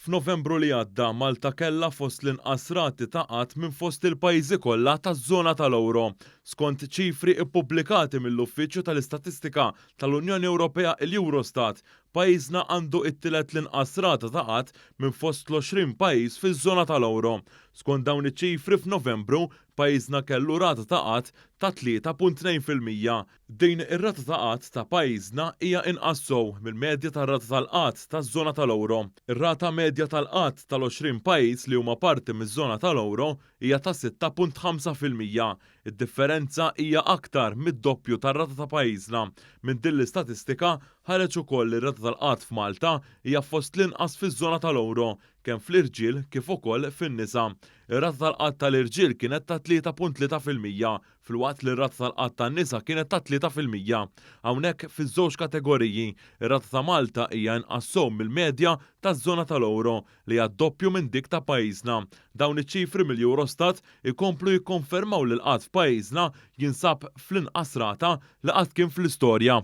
F'Novembru li għadda Malta kellha fost l-inqas rati ta' qatt minn fost il-pajjiżi kollha taż-żona tal-Ewro. Skont ċifri ppubblikati mill-Uffiċċju tal-Istatistika tal-Unjoni Ewropea l-Eurostat, pajjiżna għandu t-tielet l-inqas rata ta' qatt minn fost l-20 pajjiż fiż-żona tal-Ewro. Skont dawn iċ-ċifri f'Novembru, pajjiżna kellu rata ta' qatt ta' 3.2%. Din ir-rata ta' qatt ta' pajjiżna hija inqas sew mill-medja tar-rata tal-qatt taż-żona tal-Ewro. Ir-rata medja tal-qatt tal-20 pajjiż li huma parti miż-żona tal-Ewro hija ta' 6.5%. Id-differenza hija aktar mid-doppju tar-rata ta' pajjiżna. Minn din l-istatistika ħareġ ukoll ir-rata tal-qatt f'Malta hija fost l-inqas fiż-żona tal-Ewro, kemm fl-irġiel kif ukoll fin-nisa. Ir-rata tal-qatt tal-irġiel kienet ta' 3.3% filwaqt li r-rata tal-qatt tan-nisa kienet ta' 3%. Hawnhekk fiż-żewġ kategoriji, ir-rata ta' Malta hija inqas sew mill-medja taż-żona tal-Ewro li hija doppju minn dik ta' pajjiżna. Dawn iċ-ċifri mill-Eurostat ikomplu jikkonfermaw li l-qatt f'pajjiżna jinsab fl-inqas rata li qatt kien fl-istorja.